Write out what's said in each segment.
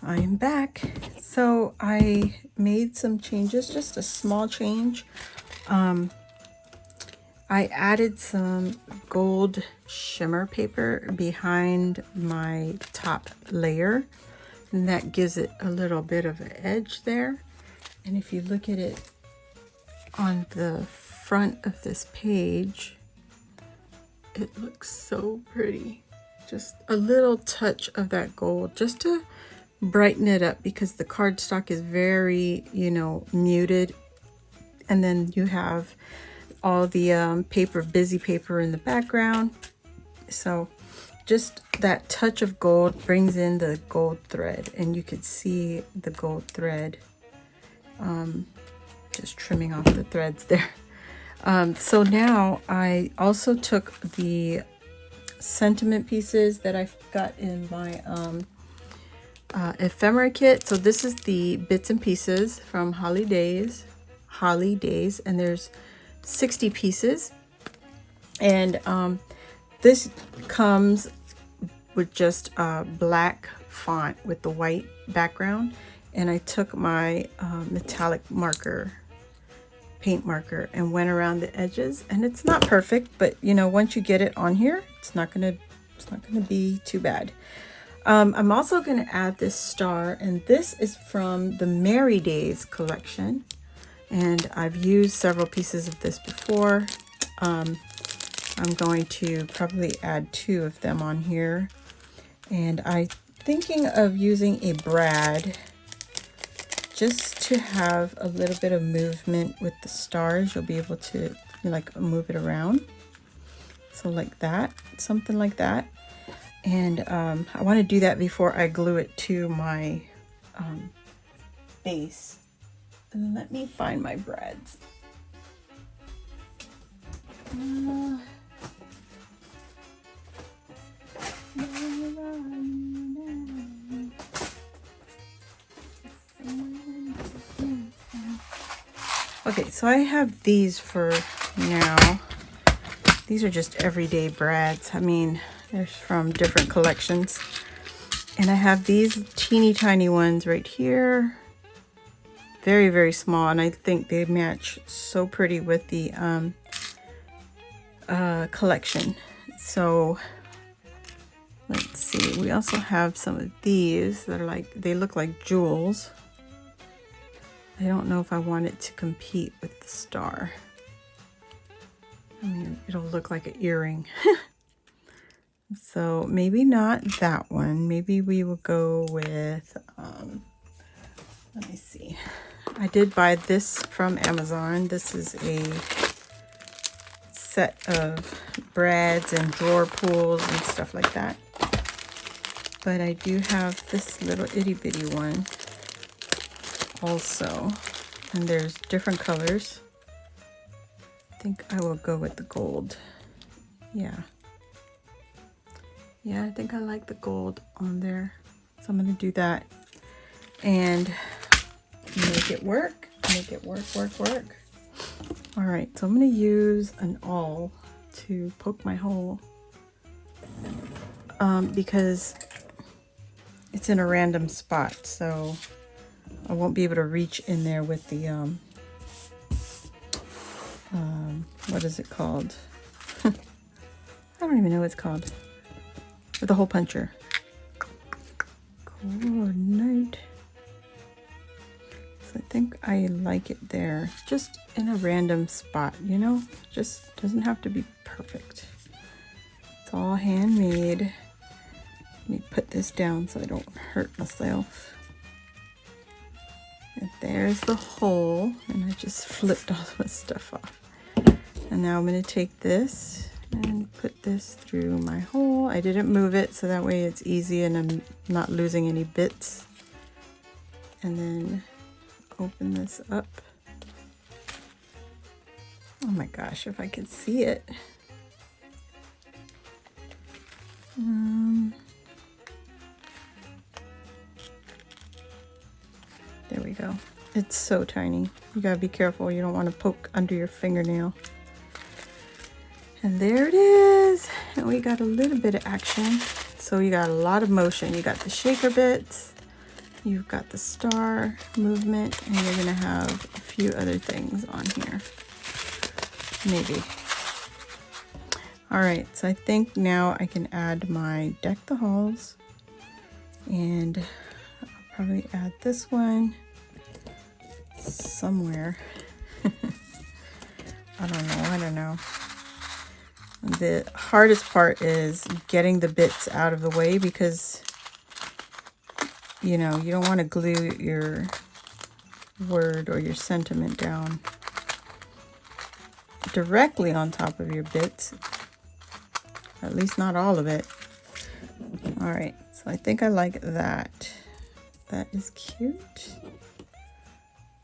I am back. So I made some changes, just a small change. I added some gold shimmer paper behind my top layer, and that gives it a little bit of an edge there. And if you look at it on the front of this page, it looks so pretty. Just a little touch of that gold just to brighten it up, because the cardstock is very, muted. And then you have all the busy paper in the background. So just that touch of gold brings in the gold thread, and you could see the gold thread, just trimming off the threads there. So now I also took the sentiment pieces that I got in my ephemera kit. So this is the bits and pieces from Holly Days, and there's 60 pieces. And this comes with just black font with the white background. And I took my metallic paint marker, and went around the edges. And it's not perfect, but once you get it on here, it's not gonna be too bad. I'm also going to add this star, and this is from the Merry Days collection, and I've used several pieces of this before. I'm going to probably add 2 of them on here, and I'm thinking of using a brad just to have a little bit of movement with the stars. You'll be able to move it around, so like that, something like that. And I want to do that before I glue it to my base. And let me find my brads. Okay, so I have these for now. These are just everyday brads. I mean, they're from different collections. And I have these teeny tiny ones right here. Very, very small. And I think they match so pretty with the collection. So let's see. We also have some of these that are they look like jewels. I don't know if I want it to compete with the star. I mean, it'll look like an earring. So maybe not that one. Maybe we will go with, let me see. I did buy this from Amazon. This is a set of brads and drawer pulls and stuff like that. But I do have this little itty bitty one also. And there's different colors. I think I will go with the gold. Yeah, I think I like the gold on there. So I'm going to do that and make it work. All right, so I'm going to use an awl to poke my hole because it's in a random spot. So I won't be able to reach in there with the, what is it called? I don't even know what it's called. With the hole puncher. Coordinate. So I think I like it there. Just in a random spot, Just doesn't have to be perfect. It's all handmade. Let me put this down so I don't hurt myself. And there's the hole. And I just flipped all my stuff off. And now I'm going to take this and put this through my hole. I didn't move it, so that way it's easy and I'm not losing any bits. And then open this up. Oh my gosh, if I could see it. There we go. It's so tiny. You gotta be careful. You don't want to poke under your fingernail. And there it is. And we got a little bit of action. So you got a lot of motion. You got the shaker bits. you've got the star movement, and you're gonna have a few other things on here, maybe. All right, so I think now I can add my Deck the Halls, and I'll probably add this one somewhere. I don't know. The hardest part is getting the bits out of the way, because you know, you don't want to glue your word or your sentiment down directly on top of your bits. At least not all of it. All right, so I think I like that. That is cute.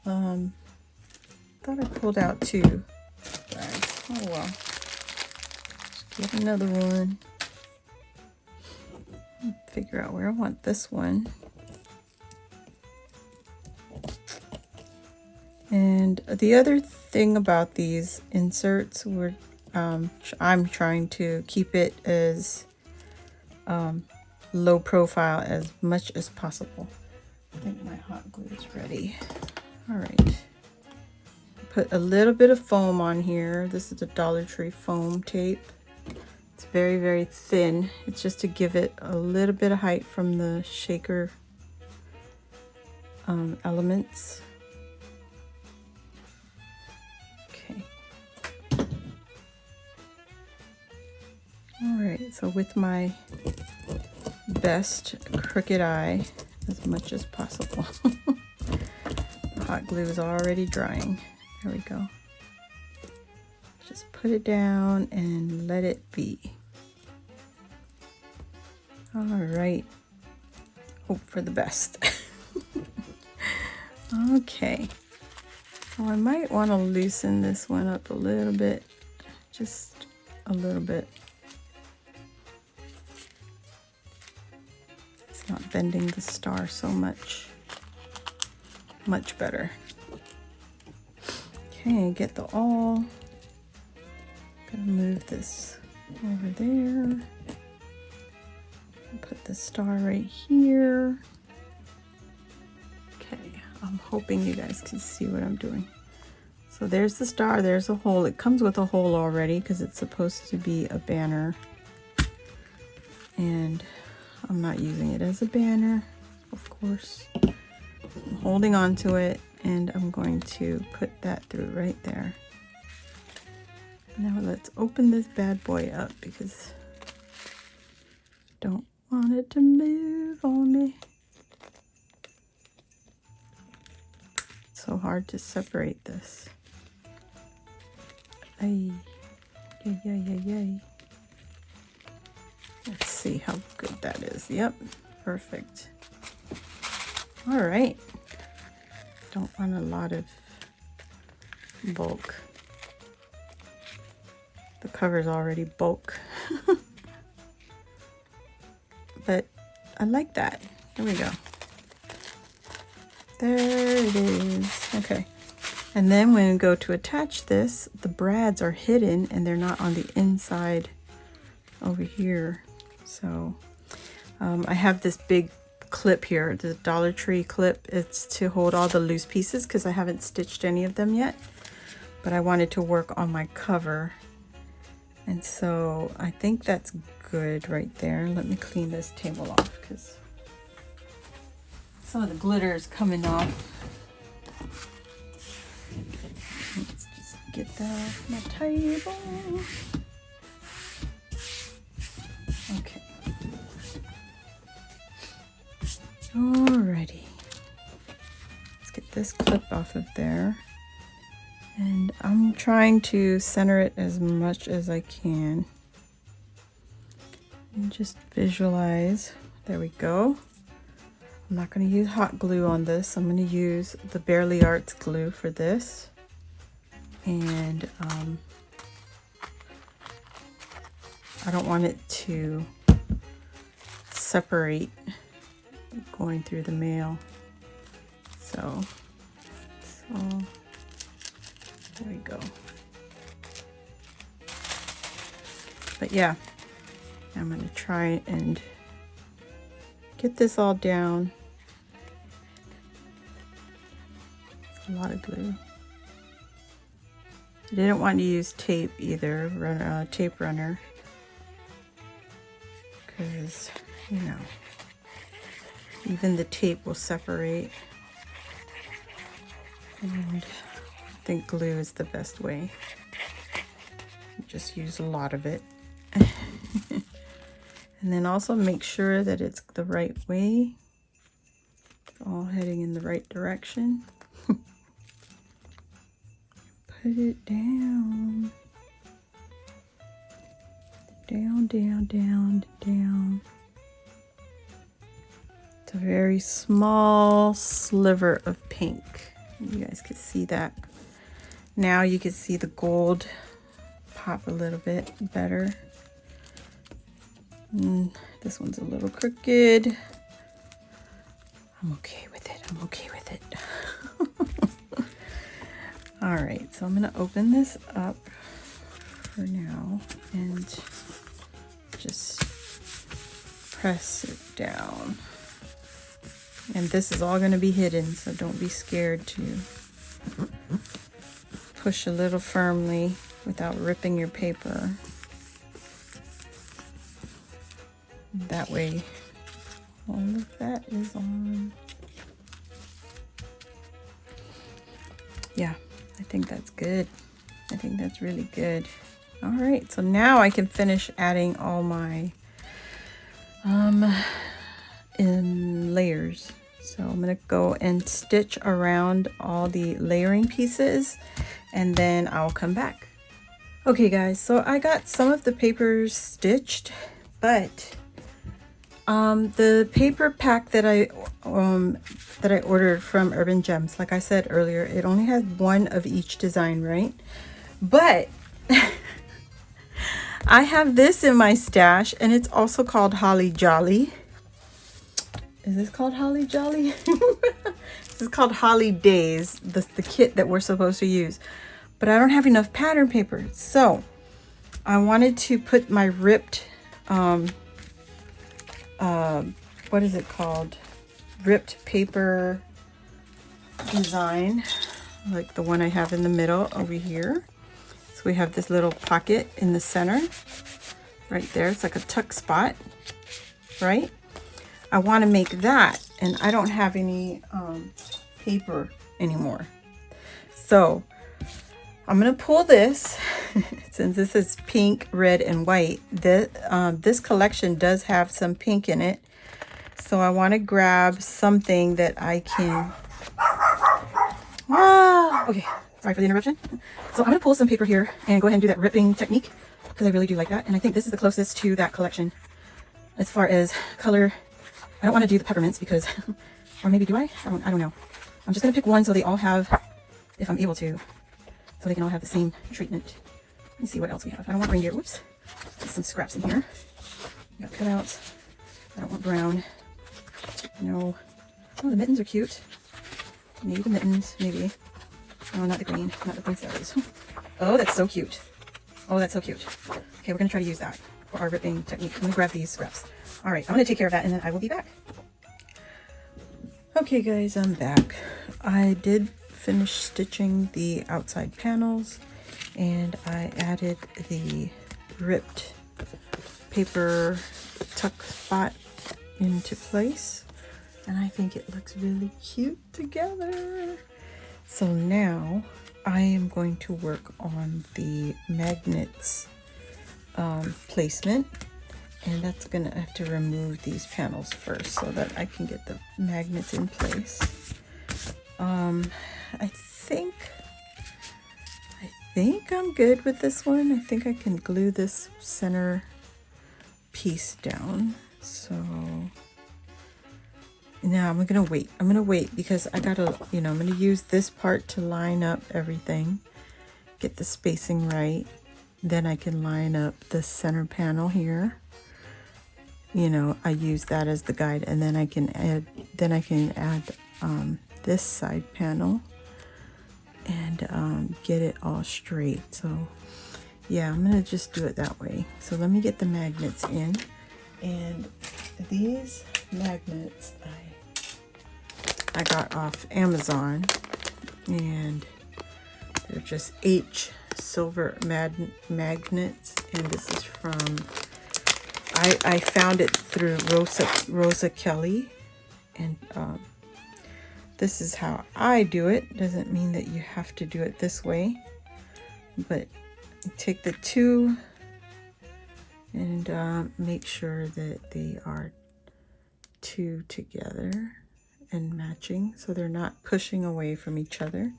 Thought I pulled out 2 bags. Oh well. Get another one. Figure out where I want this one. And the other thing about these inserts, I'm trying to keep it as low profile as much as possible. I think my hot glue is ready. All right. Put a little bit of foam on here. This is a Dollar Tree foam tape. It's very, very thin. It's just to give it a little bit of height from the shaker elements. Okay. All right, so with my best crooked eye, as much as possible. The hot glue is already drying. There we go. Just put it down and let it be. All right. Hope for the best. Okay. So I might want to loosen this one up a little bit. Just a little bit. It's not bending the star so much. Much better. Okay, get the awl. Gonna move this over there. Put the star right here. Okay, I'm hoping you guys can see what I'm doing. So there's the star, there's a hole. It comes with a hole already because it's supposed to be a banner. And I'm not using it as a banner, of course. I'm holding on to it, and I'm going to put that through right there. Now let's open this bad boy up because I don't want it to move on me. It's so hard to separate this. Ay, yay, yay, yay, yay. Let's see how good that is. Yep, perfect. All right. Don't want a lot of bulk. The cover's already bulk. But I like that. There we go. There it is. Okay. And then when we go to attach this, the brads are hidden and they're not on the inside over here. So I have this big clip here, the Dollar Tree clip. It's to hold all the loose pieces because I haven't stitched any of them yet. But I wanted to work on my cover. And so I think that's good right there. Let me clean this table off because some of the glitter is coming off. Let's just get that off my table. Okay. Alrighty. Let's get this clip off of there. And I'm trying to center it as much as I can. And just visualize. There we go. I'm not going to use hot glue on this. I'm going to use the Barely Arts glue for this. And I don't want it to separate going through the mail. So there we go. But yeah, I'm going to try and get this all down a lot of glue. I didn't want to use tape either, tape runner, because, you know, even the tape will separate. And I think glue is the best way. Just use a lot of it. And then also make sure that it's the right way, all heading in the right direction. Put it down. Down, down, down, down. It's a very small sliver of pink. You guys can see that. Now you can see the gold pop a little bit better. This one's a little crooked. I'm okay with it. I'm okay with it. All right, so I'm gonna open this up for now and just press it down. And this is all gonna be hidden, so don't be scared to push a little firmly without ripping your paper. That way, all of that is on. Yeah, I think that's good. I think that's really good. All right, so now I can finish adding all my in layers. So I'm gonna go and stitch around all the layering pieces, and then I'll come back. Okay guys, so I got some of the papers stitched, but the paper pack that I ordered from Urban Gems, like I said earlier, it only has one of each design, right? But I have this in my stash, and it's also called Holly Jolly. Is this called Holly Jolly? This is called Holly Days, the kit that we're supposed to use. But I don't have enough pattern paper, so I wanted to put my ripped what is it called? Ripped paper design, like the one I have in the middle over here. So we have this little pocket in the center, right there. It's like a tuck spot, right? I want to make that, and I don't have any paper anymore. So I'm gonna pull this, since this is pink, red, and white. This collection does have some pink in it. So I want to grab something that I can... Okay, sorry for the interruption. So I'm gonna pull some paper here and go ahead and do that ripping technique, because I really do like that. And I think this is the closest to that collection as far as color. I don't want to do the peppermints because, or maybe do I? I don't know. I'm just gonna pick one so they all have, if I'm able to, so they can all have the same treatment. Let me see what else we have. I don't want reindeer. Whoops. There's some scraps in here. We got cutouts. I don't want brown. No. Oh, the mittens are cute. Maybe the mittens. Maybe. Oh, not the green. Not the princess. Oh, that's so cute. Oh, that's so cute. Okay, we're going to try to use that for our ripping technique. I'm going to grab these scraps. All right, I'm going to take care of that, and then I will be back. Okay, guys, I'm back. I did finish stitching the outside panels, and I added the ripped paper tuck spot into place, and I think it looks really cute together. So now I am going to work on the magnets placement, and that's gonna have to remove these panels first so that I can get the magnets in place. I think I'm good with this one. I think I can glue this center piece down. So now I'm gonna wait. I'm gonna wait because I gotta, I'm gonna use this part to line up everything, get the spacing right. Then I can line up the center panel here. I use that as the guide, and then I can add this side panel and get it all straight. So yeah, I'm gonna just do it that way. So let me get the magnets in, and these magnets I got off Amazon, and they're just H silver magnets, and this is from, I found it through Rosa Kelly, and this is how I do it. Doesn't mean that you have to do it this way, but take the two and make sure that they are two together and matching, so they're not pushing away from each other.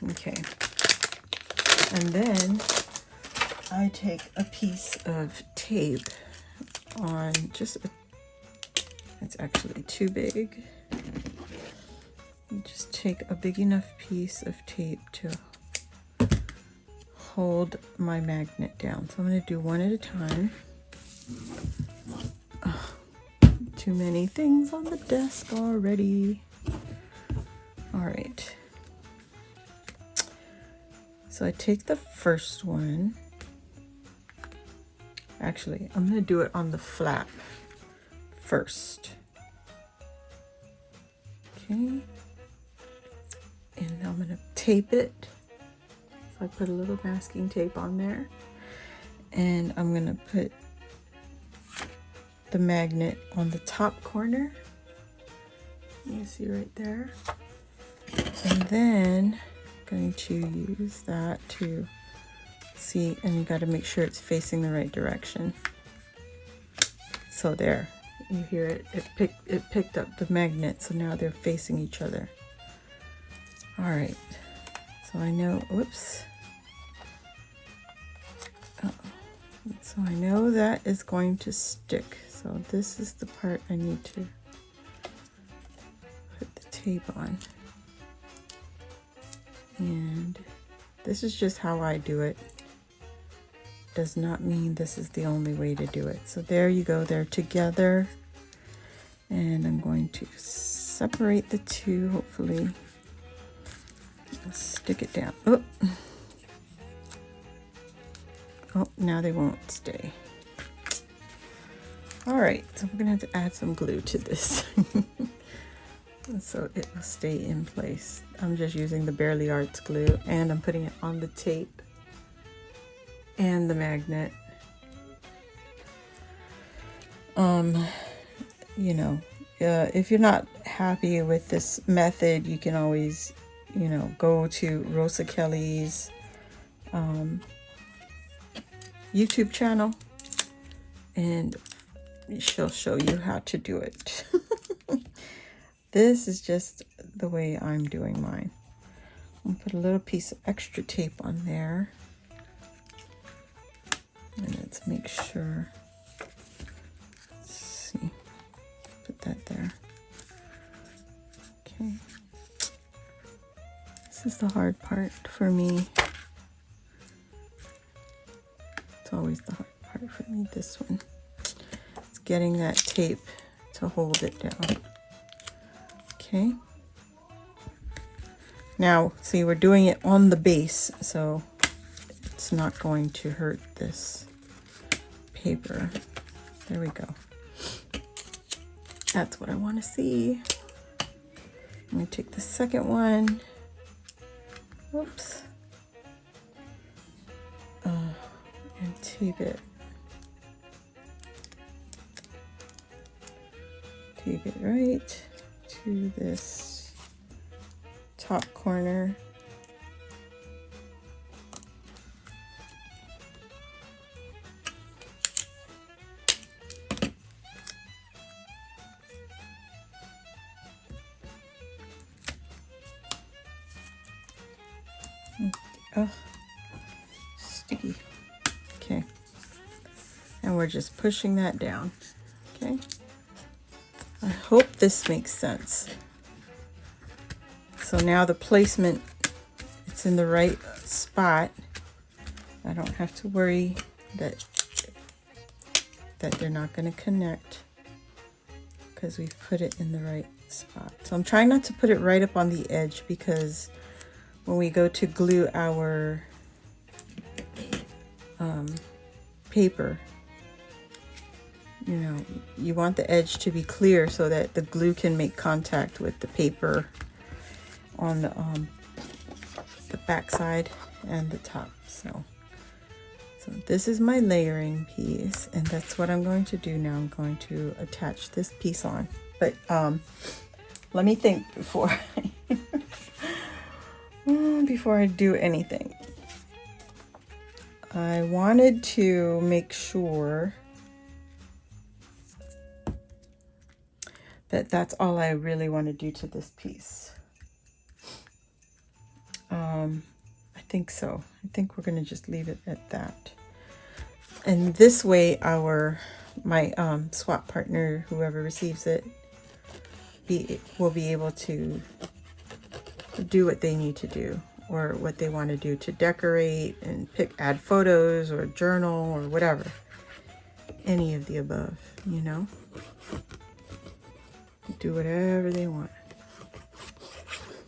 Okay, and then I take a piece of tape on it's actually too big. Just take a big enough piece of tape to hold my magnet down. So I'm going to do one at a time. Oh, too many things on the desk already. All right. So I take the first one. Actually, I'm going to do it on the flap first. Okay. And I'm going to tape it. So I put a little masking tape on there. And I'm going to put the magnet on the top corner. You see right there. And then I'm going to use that to see, and you got to make sure it's facing the right direction. So there, you hear it, it picked up the magnet, so now they're facing each other. All right, so I know, whoops. So I know that is going to stick. So this is the part I need to put the tape on. And this is just how I do it. Does not mean this is the only way to do it. So there you go, they're together. And I'm going to separate the two, hopefully. I'll stick it down. Oh. Oh, now they won't stay. All right, so we're gonna have to add some glue to this. So it will stay in place. I'm just using the Barely Arts glue, and I'm putting it on the tape and the magnet. You know, if you're not happy with this method, you can always, you know, go to Rosa Kelly's YouTube channel, and she'll show you how to do it. This is just the way I'm doing mine. I'll put a little piece of extra tape on there. And let's make sure. Let's see. Put that there. Okay. This is the hard part for me. It's always the hard part for me, this one. It's getting that tape to hold it down. Okay. Now, see, we're doing it on the base, so it's not going to hurt this paper. There we go. That's what I want to see. I'm going to take the second one. Whoops. And tape it. Tape it right to this top corner. Oh, sticky. Okay. And we're just pushing that down. Okay. I hope this makes sense. So now the placement, it's in the right spot. I don't have to worry that they're not going to connect because we've put it in the right spot. So I'm trying not to put it right up on the edge, because when we go to glue our paper, you know, you want the edge to be clear so that the glue can make contact with the paper on the back side and the top. So this is my layering piece, and that's what I'm going to do now. I'm going to attach this piece on, but let me think before before I do anything. I wanted to make sure that that's all I really want to do to this piece. I think so. I think we're going to just leave it at that. And this way my swap partner, whoever receives it, will be able to do what they need to do, or what they want to do to decorate and add photos or journal or whatever. Any of the above, you know? Do whatever they want.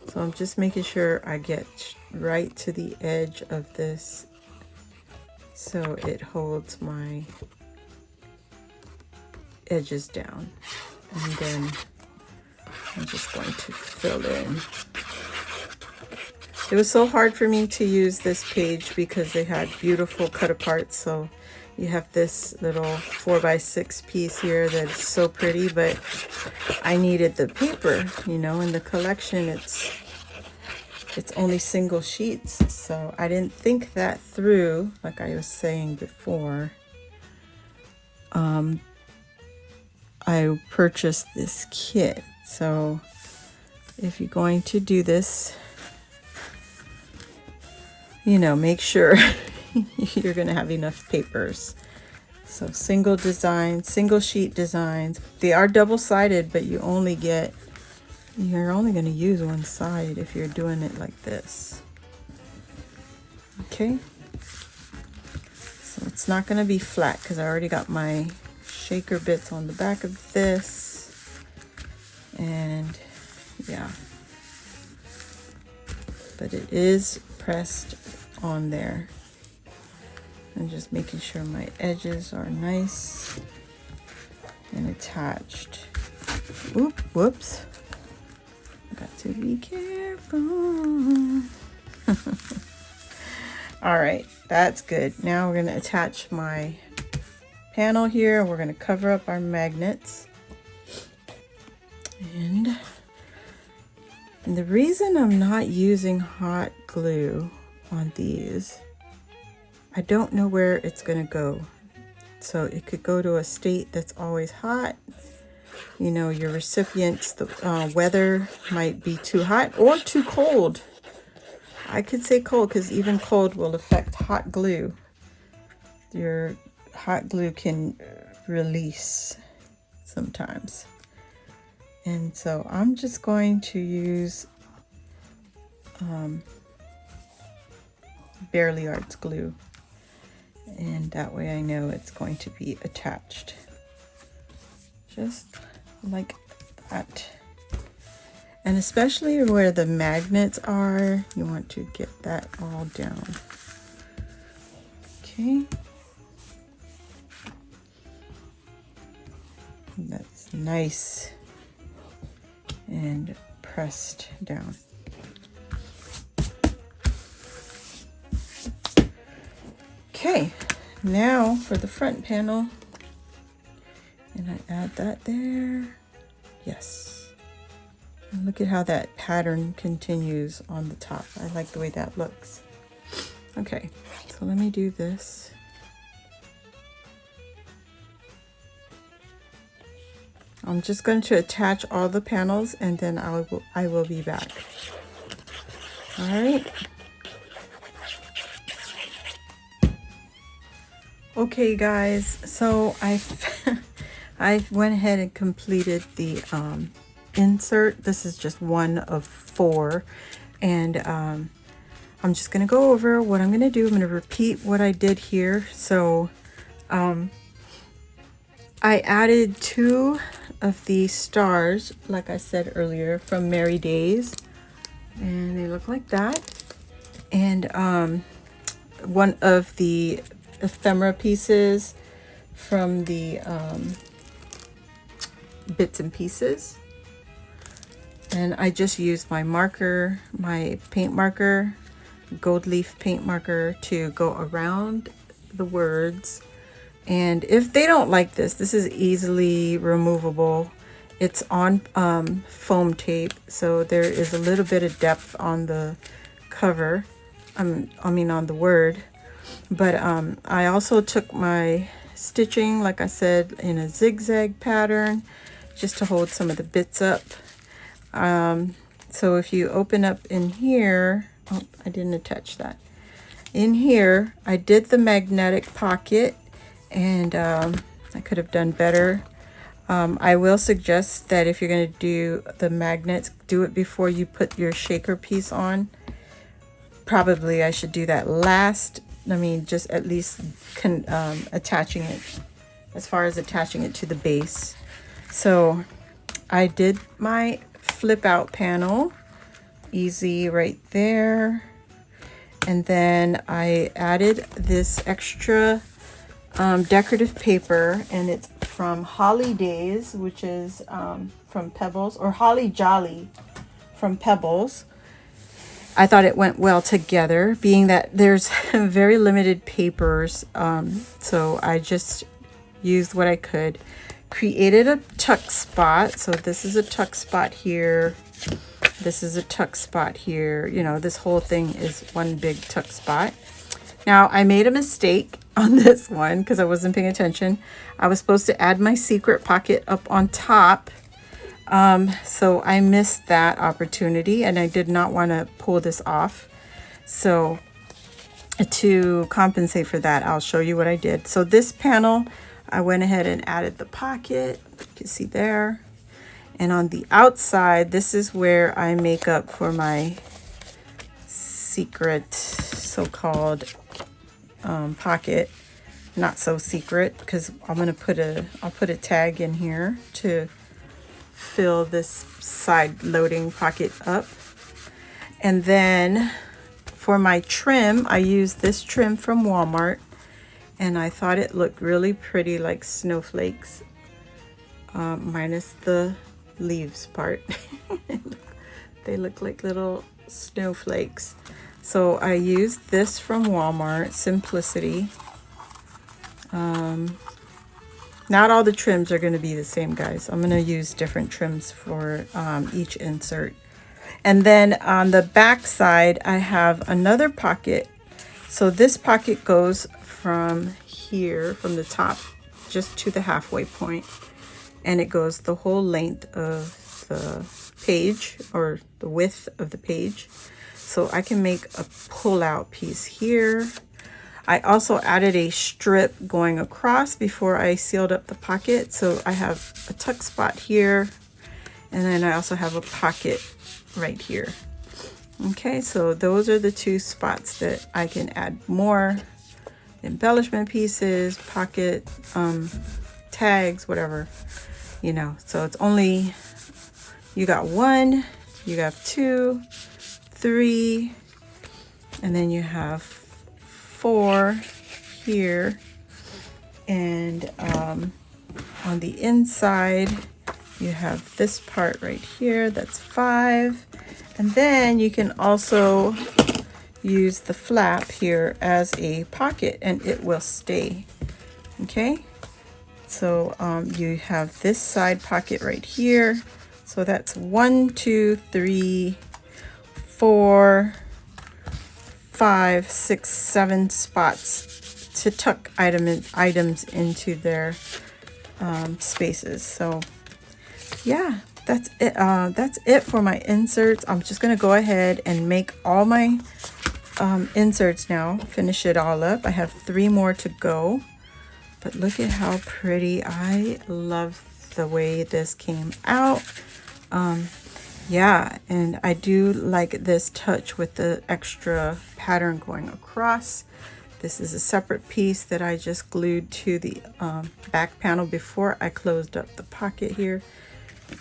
So I'm just making sure I get right to the edge of this so it holds my edges down. And then I'm just going to fill in. It was so hard for me to use this page because they had beautiful cut aparts. So you have this little 4x6 piece here that's so pretty, but I needed the paper, you know, in the collection it's only single sheets. So I didn't think that through, like I was saying before. I purchased this kit. So if you're going to do this, you know, make sure you're going to have enough papers. So single sheet designs. They are double-sided, but you're only going to use one side if you're doing it like this. Okay. So it's not going to be flat because I already got my shaker bits on the back of this. And yeah. But it is pressed on there. I'm just making sure my edges are nice and attached. Whoops. Got to be careful. All right, that's good. Now we're going to attach my panel here. We're going to cover up our magnets. And the reason I'm not using hot glue on these, I don't know where it's going to go. So it could go to a state that's always hot. You know, your recipients, the weather might be too hot or too cold. I could say cold because even cold will affect hot glue. Your hot glue can release sometimes. And so I'm just going to use Barely Arts glue. And that way I know it's going to be attached. Just like that. And especially where the magnets are, you want to get that all down. Okay. That's nice and pressed down. Okay, now for the front panel, and I add that there. Yes. And look at how that pattern continues on the top. I like the way that looks. Okay, so let me do this. I'm just going to attach all the panels and then I will be back. All right. Okay, guys, so I went ahead and completed the insert. This is just one of 4, and I'm just going to go over what I'm going to do. I'm going to repeat what I did here. So I added 2 of the stars, like I said earlier, from Merry Days, and they look like that. And one of the ephemera pieces from the Bits and Pieces. And I just used my marker, my paint marker, gold leaf paint marker, to go around the words. And if they don't like this, this is easily removable. It's on foam tape, so there is a little bit of depth on the cover. I mean on the word. But I also took my stitching, like I said, in a zigzag pattern, just to hold some of the bits up. So if you open up in here, oh, I didn't attach that. In here, I did the magnetic pocket, and I could have done better. I will suggest that if you're going to do the magnets, do it before you put your shaker piece on. Probably I should do that last. I mean, just at least attaching it, as far as attaching it to the base. So I did my flip out panel, easy right there. And then I added this extra decorative paper, and it's from Holly Days, which is from Pebbles, or Holly Jolly from Pebbles. I thought it went well together, being that there's very limited papers, so I just used what I could. Created a tuck spot, so this is a tuck spot here, this is a tuck spot here. You know, this whole thing is one big tuck spot. Now, I made a mistake on this one because I wasn't paying attention. I was supposed to add my secret pocket up on top. So I missed that opportunity, and I did not want to pull this off. So to compensate for that, I'll show you what I did. So this panel, I went ahead and added the pocket. You can see there. And on the outside, this is where I make up for my secret so-called pocket. Not so secret, because I'll put a tag in here to fill this side loading pocket up. And then for my trim, I used this trim from Walmart, and I thought it looked really pretty, like snowflakes, minus the leaves part. They look like little snowflakes. So I used this from Walmart, Simplicity. Not all the trims are going to be the same, guys. I'm going to use different trims for each insert. And then on the back side, I have another pocket. So this pocket goes from here, from the top, just to the halfway point. And it goes the whole length of the page, or the width of the page. So I can make a pull-out piece here. I also added a strip going across before I sealed up the pocket. So I have a tuck spot here, and then I also have a pocket right here. Okay, so those are the two spots that I can add more embellishment pieces, pocket, tags, whatever, you know. So it's only, you got 1, you got 2, 3, and then you have 4 here. And on the inside, you have this part right here, that's 5. And then you can also use the flap here as a pocket, and it will stay. Okay, so you have this side pocket right here. So that's 1, 2, 3, 4, 5, 6, 7 spots to tuck items into their spaces. So yeah, that's it. That's it for my inserts. I'm just gonna go ahead and make all my inserts now, finish it all up. I have 3 more to go, but look at how pretty. I love the way this came out. Yeah, and I do like this touch with the extra pattern going across. This is a separate piece that I just glued to the back panel before I closed up the pocket here.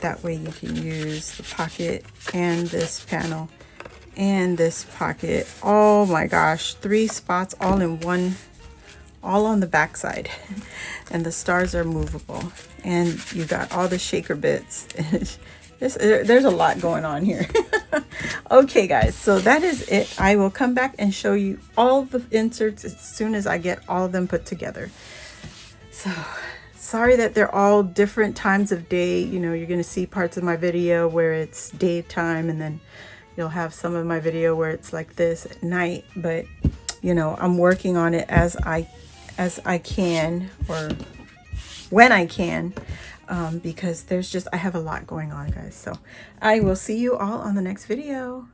That way you can use the pocket and this panel and this pocket. Oh my gosh, 3 spots all in one, all on the back side. And the stars are movable, and you got all the shaker bits. There's a lot going on here. Okay, guys, so that is it. I will come back and show you all the inserts as soon as I get all of them put together. So sorry that they're all different times of day. You know, you're going to see parts of my video where it's daytime, and then you'll have some of my video where it's like this at night. But you know, I'm working on it as I can, or when I can, because I have a lot going on, guys. So I will see you all on the next video.